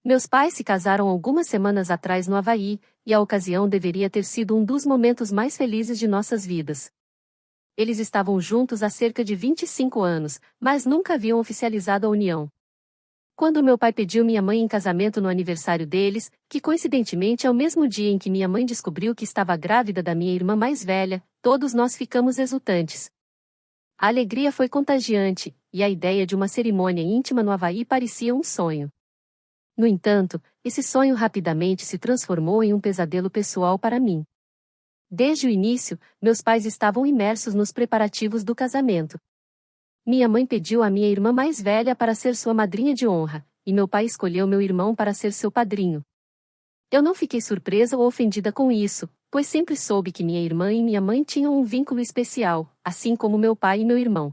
Meus pais se casaram algumas semanas atrás no Havaí, e a ocasião deveria ter sido um dos momentos mais felizes de nossas vidas. Eles estavam juntos há cerca de 25 anos, mas nunca haviam oficializado a união. Quando meu pai pediu minha mãe em casamento no aniversário deles, que coincidentemente é o mesmo dia em que minha mãe descobriu que estava grávida da minha irmã mais velha, todos nós ficamos exultantes. A alegria foi contagiante, e a ideia de uma cerimônia íntima no Havaí parecia um sonho. No entanto, esse sonho rapidamente se transformou em um pesadelo pessoal para mim. Desde o início, meus pais estavam imersos nos preparativos do casamento. Minha mãe pediu a minha irmã mais velha para ser sua madrinha de honra, e meu pai escolheu meu irmão para ser seu padrinho. Eu não fiquei surpresa ou ofendida com isso, pois sempre soube que minha irmã e minha mãe tinham um vínculo especial, assim como meu pai e meu irmão.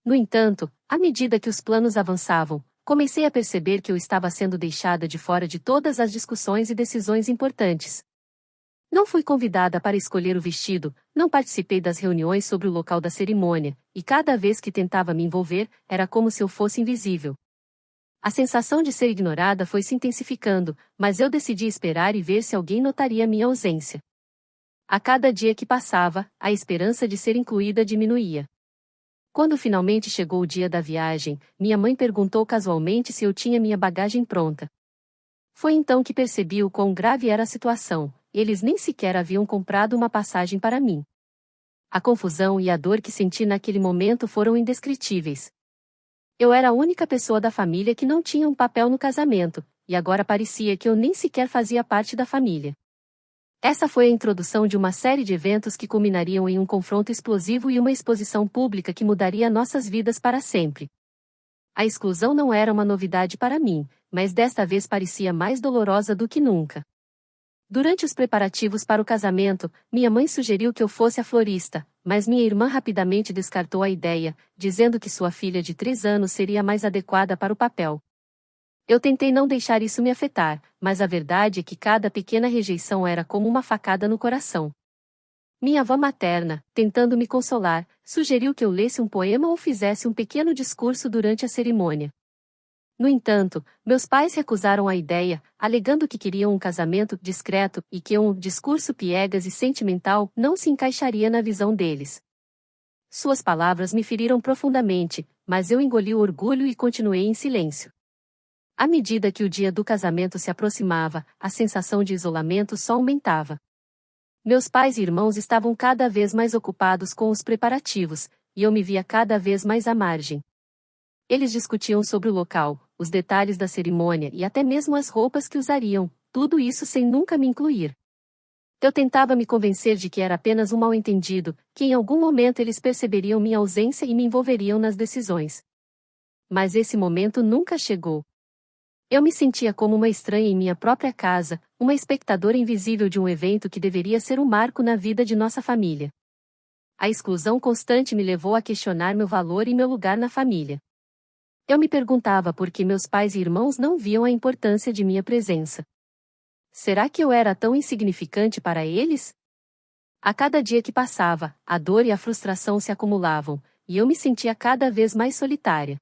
No entanto, à medida que os planos avançavam, comecei a perceber que eu estava sendo deixada de fora de todas as discussões e decisões importantes. Não fui convidada para escolher o vestido, não participei das reuniões sobre o local da cerimônia, e cada vez que tentava me envolver, era como se eu fosse invisível. A sensação de ser ignorada foi se intensificando, mas eu decidi esperar e ver se alguém notaria minha ausência. A cada dia que passava, a esperança de ser incluída diminuía. Quando finalmente chegou o dia da viagem, minha mãe perguntou casualmente se eu tinha minha bagagem pronta. Foi então que percebi o quão grave era a situação. Eles nem sequer haviam comprado uma passagem para mim. A confusão e a dor que senti naquele momento foram indescritíveis. Eu era a única pessoa da família que não tinha um papel no casamento, e agora parecia que eu nem sequer fazia parte da família. Essa foi a introdução de uma série de eventos que culminariam em um confronto explosivo e uma exposição pública que mudaria nossas vidas para sempre. A exclusão não era uma novidade para mim, mas desta vez parecia mais dolorosa do que nunca. Durante os preparativos para o casamento, minha mãe sugeriu que eu fosse a florista, mas minha irmã rapidamente descartou a ideia, dizendo que sua filha de 3 anos seria mais adequada para o papel. Eu tentei não deixar isso me afetar, mas a verdade é que cada pequena rejeição era como uma facada no coração. Minha avó materna, tentando me consolar, sugeriu que eu lesse um poema ou fizesse um pequeno discurso durante a cerimônia. No entanto, meus pais recusaram a ideia, alegando que queriam um casamento discreto e que um discurso piegas e sentimental não se encaixaria na visão deles. Suas palavras me feriram profundamente, mas eu engoli o orgulho e continuei em silêncio. À medida que o dia do casamento se aproximava, a sensação de isolamento só aumentava. Meus pais e irmãos estavam cada vez mais ocupados com os preparativos, e eu me via cada vez mais à margem. Eles discutiam sobre o local, os detalhes da cerimônia e até mesmo as roupas que usariam, tudo isso sem nunca me incluir. Eu tentava me convencer de que era apenas um mal-entendido, que em algum momento eles perceberiam minha ausência e me envolveriam nas decisões. Mas esse momento nunca chegou. Eu me sentia como uma estranha em minha própria casa, uma espectadora invisível de um evento que deveria ser um marco na vida de nossa família. A exclusão constante me levou a questionar meu valor e meu lugar na família. Eu me perguntava por que meus pais e irmãos não viam a importância de minha presença. Será que eu era tão insignificante para eles? A cada dia que passava, a dor e a frustração se acumulavam, e eu me sentia cada vez mais solitária.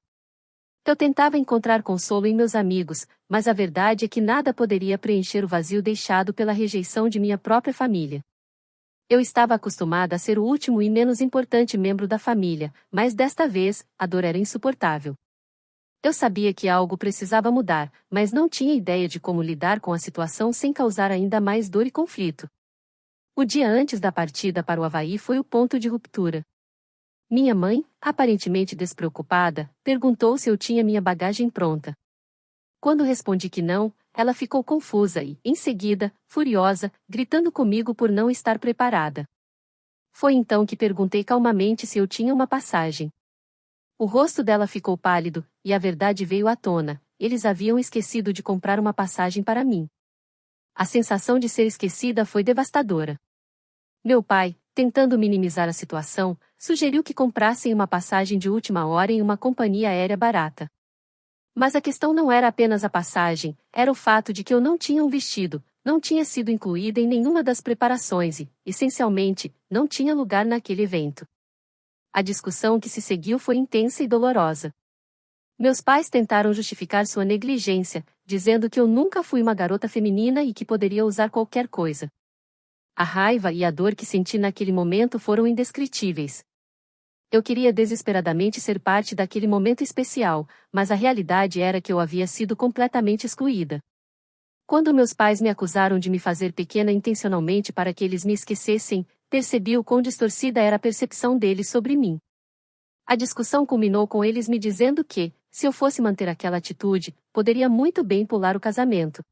Eu tentava encontrar consolo em meus amigos, mas a verdade é que nada poderia preencher o vazio deixado pela rejeição de minha própria família. Eu estava acostumada a ser o último e menos importante membro da família, mas desta vez, a dor era insuportável. Eu sabia que algo precisava mudar, mas não tinha ideia de como lidar com a situação sem causar ainda mais dor e conflito. O dia antes da partida para o Havaí foi o ponto de ruptura. Minha mãe, aparentemente despreocupada, perguntou se eu tinha minha bagagem pronta. Quando respondi que não, ela ficou confusa e, em seguida, furiosa, gritando comigo por não estar preparada. Foi então que perguntei calmamente se eu tinha uma passagem. O rosto dela ficou pálido, e a verdade veio à tona: eles haviam esquecido de comprar uma passagem para mim. A sensação de ser esquecida foi devastadora. Meu pai, tentando minimizar a situação, sugeriu que comprassem uma passagem de última hora em uma companhia aérea barata. Mas a questão não era apenas a passagem, era o fato de que eu não tinha um vestido, não tinha sido incluída em nenhuma das preparações e, essencialmente, não tinha lugar naquele evento. A discussão que se seguiu foi intensa e dolorosa. Meus pais tentaram justificar sua negligência, dizendo que eu nunca fui uma garota feminina e que poderia usar qualquer coisa. A raiva e a dor que senti naquele momento foram indescritíveis. Eu queria desesperadamente ser parte daquele momento especial, mas a realidade era que eu havia sido completamente excluída. Quando meus pais me acusaram de me fazer pequena intencionalmente para que eles me esquecessem, percebi o quão distorcida era a percepção deles sobre mim. A discussão culminou com eles me dizendo que, se eu fosse manter aquela atitude, poderia muito bem pular o casamento.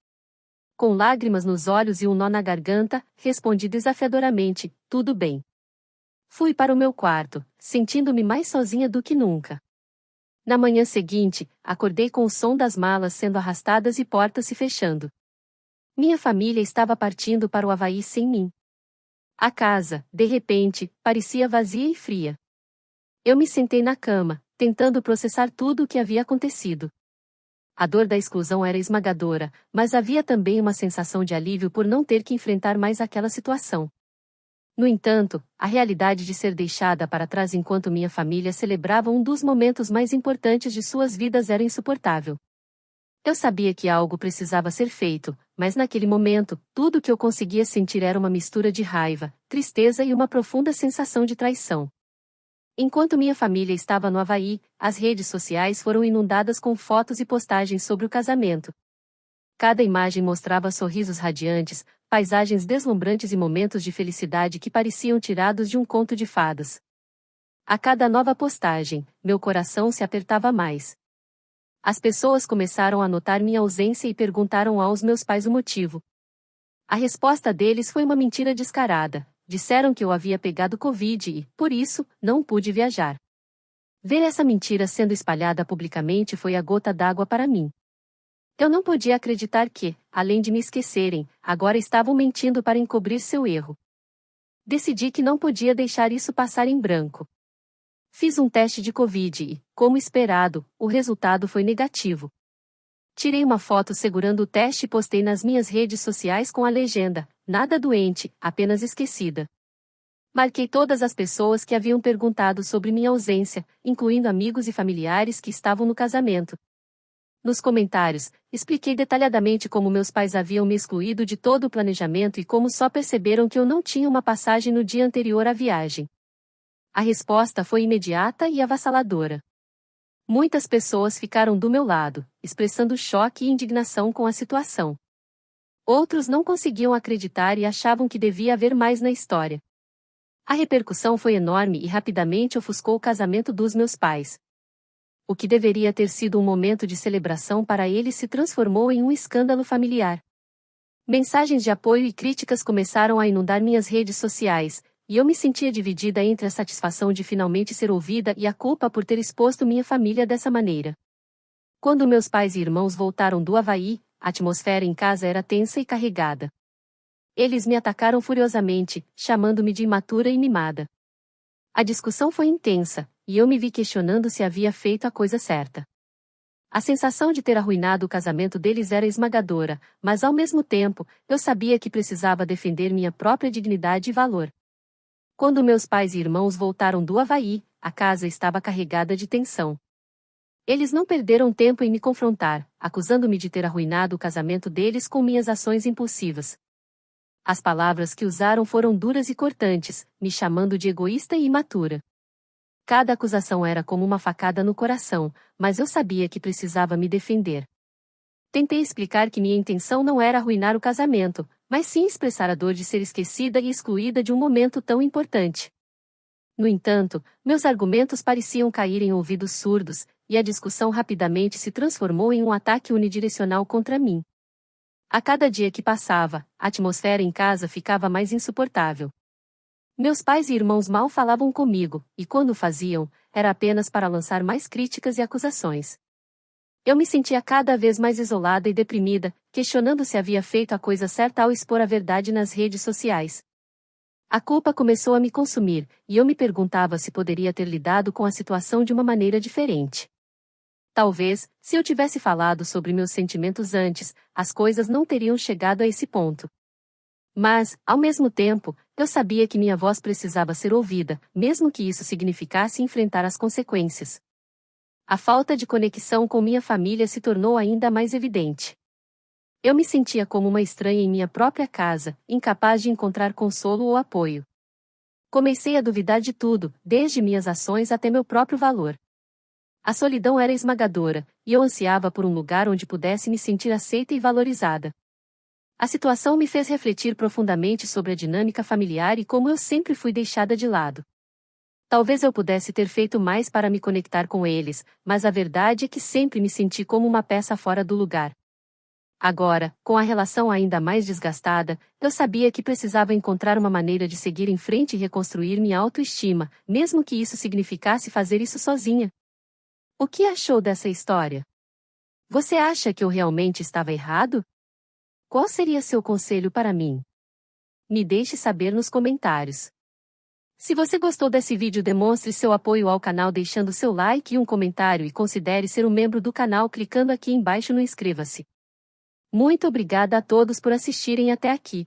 Com lágrimas nos olhos e um nó na garganta, respondi desafiadoramente: tudo bem. Fui para o meu quarto, sentindo-me mais sozinha do que nunca. Na manhã seguinte, acordei com o som das malas sendo arrastadas e portas se fechando. Minha família estava partindo para o Havaí sem mim. A casa, de repente, parecia vazia e fria. Eu me sentei na cama, tentando processar tudo o que havia acontecido. A dor da exclusão era esmagadora, mas havia também uma sensação de alívio por não ter que enfrentar mais aquela situação. No entanto, a realidade de ser deixada para trás enquanto minha família celebrava um dos momentos mais importantes de suas vidas era insuportável. Eu sabia que algo precisava ser feito, mas naquele momento, tudo o que eu conseguia sentir era uma mistura de raiva, tristeza e uma profunda sensação de traição. Enquanto minha família estava no Havaí, as redes sociais foram inundadas com fotos e postagens sobre o casamento. Cada imagem mostrava sorrisos radiantes, paisagens deslumbrantes e momentos de felicidade que pareciam tirados de um conto de fadas. A cada nova postagem, meu coração se apertava mais. As pessoas começaram a notar minha ausência e perguntaram aos meus pais o motivo. A resposta deles foi uma mentira descarada. Disseram que eu havia pegado Covid e, por isso, não pude viajar. Ver essa mentira sendo espalhada publicamente foi a gota d'água para mim. Eu não podia acreditar que, além de me esquecerem, agora estavam mentindo para encobrir seu erro. Decidi que não podia deixar isso passar em branco. Fiz um teste de Covid e, como esperado, o resultado foi negativo. Tirei uma foto segurando o teste e postei nas minhas redes sociais com a legenda: nada doente, apenas esquecida. Marquei todas as pessoas que haviam perguntado sobre minha ausência, incluindo amigos e familiares que estavam no casamento. Nos comentários, expliquei detalhadamente como meus pais haviam me excluído de todo o planejamento e como só perceberam que eu não tinha uma passagem no dia anterior à viagem. A resposta foi imediata e avassaladora. Muitas pessoas ficaram do meu lado, expressando choque e indignação com a situação. Outros não conseguiam acreditar e achavam que devia haver mais na história. A repercussão foi enorme e rapidamente ofuscou o casamento dos meus pais. O que deveria ter sido um momento de celebração para eles se transformou em um escândalo familiar. Mensagens de apoio e críticas começaram a inundar minhas redes sociais, e eu me sentia dividida entre a satisfação de finalmente ser ouvida e a culpa por ter exposto minha família dessa maneira. Quando meus pais e irmãos voltaram do Havaí, a atmosfera em casa era tensa e carregada. Eles me atacaram furiosamente, chamando-me de imatura e mimada. A discussão foi intensa, e eu me vi questionando se havia feito a coisa certa. A sensação de ter arruinado o casamento deles era esmagadora, mas ao mesmo tempo, eu sabia que precisava defender minha própria dignidade e valor. Quando meus pais e irmãos voltaram do Havaí, a casa estava carregada de tensão. Eles não perderam tempo em me confrontar, acusando-me de ter arruinado o casamento deles com minhas ações impulsivas. As palavras que usaram foram duras e cortantes, me chamando de egoísta e imatura. Cada acusação era como uma facada no coração, mas eu sabia que precisava me defender. Tentei explicar que minha intenção não era arruinar o casamento, mas sim expressar a dor de ser esquecida e excluída de um momento tão importante. No entanto, meus argumentos pareciam cair em ouvidos surdos, e a discussão rapidamente se transformou em um ataque unidirecional contra mim. A cada dia que passava, a atmosfera em casa ficava mais insuportável. Meus pais e irmãos mal falavam comigo, e quando o faziam, era apenas para lançar mais críticas e acusações. Eu me sentia cada vez mais isolada e deprimida, questionando se havia feito a coisa certa ao expor a verdade nas redes sociais. A culpa começou a me consumir, e eu me perguntava se poderia ter lidado com a situação de uma maneira diferente. Talvez, se eu tivesse falado sobre meus sentimentos antes, as coisas não teriam chegado a esse ponto. Mas, ao mesmo tempo, eu sabia que minha voz precisava ser ouvida, mesmo que isso significasse enfrentar as consequências. A falta de conexão com minha família se tornou ainda mais evidente. Eu me sentia como uma estranha em minha própria casa, incapaz de encontrar consolo ou apoio. Comecei a duvidar de tudo, desde minhas ações até meu próprio valor. A solidão era esmagadora, e eu ansiava por um lugar onde pudesse me sentir aceita e valorizada. A situação me fez refletir profundamente sobre a dinâmica familiar e como eu sempre fui deixada de lado. Talvez eu pudesse ter feito mais para me conectar com eles, mas a verdade é que sempre me senti como uma peça fora do lugar. Agora, com a relação ainda mais desgastada, eu sabia que precisava encontrar uma maneira de seguir em frente e reconstruir minha autoestima, mesmo que isso significasse fazer isso sozinha. O que achou dessa história? Você acha que eu realmente estava errado? Qual seria seu conselho para mim? Me deixe saber nos comentários. Se você gostou desse vídeo, demonstre seu apoio ao canal deixando seu like e um comentário e considere ser um membro do canal clicando aqui embaixo no inscreva-se. Muito obrigada a todos por assistirem até aqui.